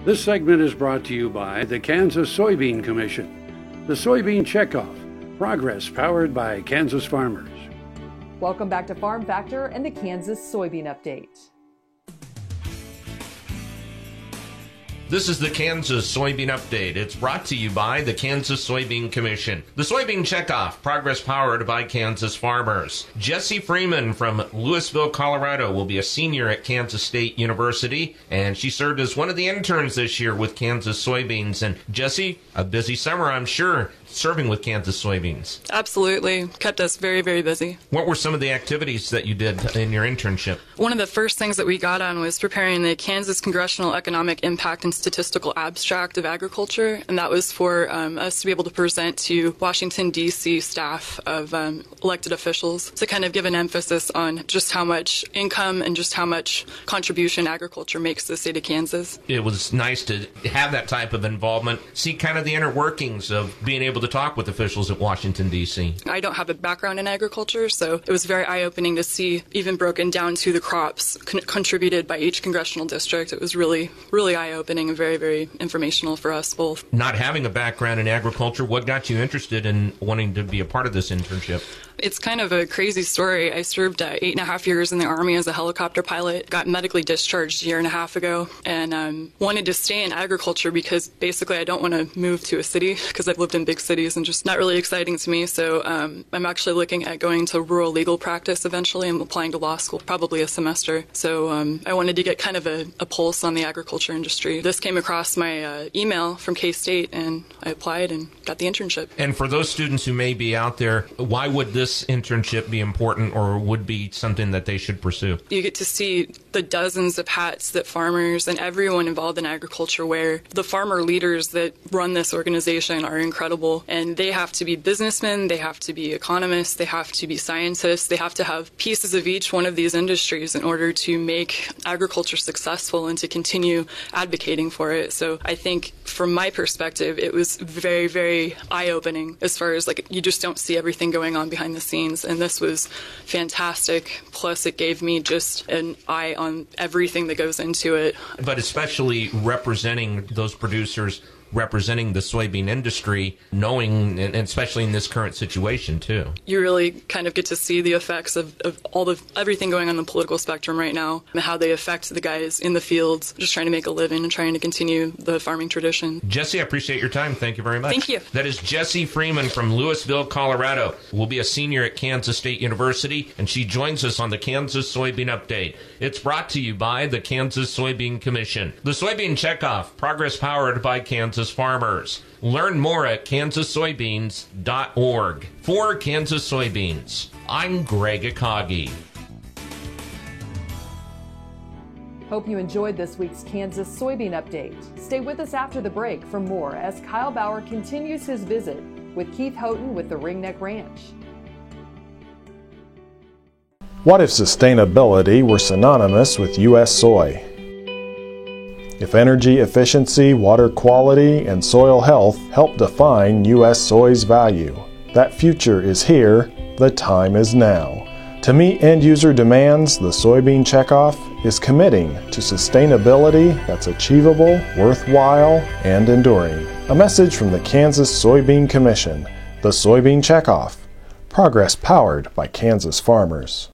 This segment is brought to you by the Kansas Soybean Commission. The Soybean Checkoff, progress powered by Kansas farmers. Welcome back to Farm Factor and the Kansas Soybean Update. This is the Kansas Soybean Update. It's brought to you by the Kansas Soybean Commission. The Soybean Checkoff, progress powered by Kansas farmers. Jessie Freeman from Louisville, Colorado will be a senior at Kansas State University, and she served as one of the interns this year with Kansas Soybeans. And Jessie, a busy summer, I'm sure, serving with Kansas Soybeans. Absolutely. Kept us very, very busy. What were some of the activities that you did in your internship? One of the first things that we got on was preparing the Kansas Congressional Economic Impact and Statistical Abstract of Agriculture, and that was for us to be able to present to Washington, D.C. staff of elected officials to kind of give an emphasis on just how much income and just how much contribution agriculture makes to the state of Kansas. It was nice to have that type of involvement, see kind of the inner workings of being able to talk with officials at Washington, D.C. I don't have a background in agriculture, so it was very eye-opening to see, even broken down to the crops contributed by each congressional district. It was really, really eye-opening and very, very informational for us both. Not having a background in agriculture, what got you interested in wanting to be a part of this internship? It's kind of a crazy story. I served 8.5 years in the Army as a helicopter pilot, got medically discharged a year and a half ago, and wanted to stay in agriculture because basically I don't want to move to a city because I've lived in big cities and just not really exciting to me. So I'm actually looking at going to rural legal practice eventually. I'm applying to law school, probably a semester. So I wanted to get kind of a pulse on the agriculture industry. This came across my email from K-State, and I applied and got the internship. And for those students who may be out there, why would this internship be important or would be something that they should pursue? You get to see the dozens of hats that farmers and everyone involved in agriculture wear. The farmer leaders that run this organization are incredible, and they have to be businessmen, they have to be economists, they have to be scientists, they have to have pieces of each one of these industries in order to make agriculture successful and to continue advocating for it. So I think from my perspective, it was very, very eye-opening as far as you just don't see everything going on behind the scenes, and this was fantastic. Plus it gave me just an eye on everything that goes into it. But especially representing those producers, representing the soybean industry, knowing, and especially in this current situation too. You really kind of get to see the effects of everything going on the political spectrum right now, and how they affect the guys in the fields just trying to make a living and trying to continue the farming tradition. Jessie, I appreciate your time. Thank you very much. Thank you. That is Jessie Freeman from Louisville, Colorado. Will be a senior at Kansas State University, and she joins us on the Kansas Soybean Update. It's brought to you by the Kansas Soybean Commission. The Soybean Checkoff, progress powered by Kansas farmers. Learn more at kansassoybeans.org. For Kansas Soybeans, I'm Greg Akagi. Hope you enjoyed this week's Kansas Soybean Update. Stay with us after the break for more as Kyle Bauer continues his visit with Keith Houghton with the Ringneck Ranch. What if sustainability were synonymous with U.S. soy? If energy efficiency, water quality, and soil health help define U.S. soy's value, that future is here, the time is now. To meet end-user demands, the Soybean Checkoff is committing to sustainability that's achievable, worthwhile, and enduring. A message from the Kansas Soybean Commission, the Soybean Checkoff, progress powered by Kansas farmers.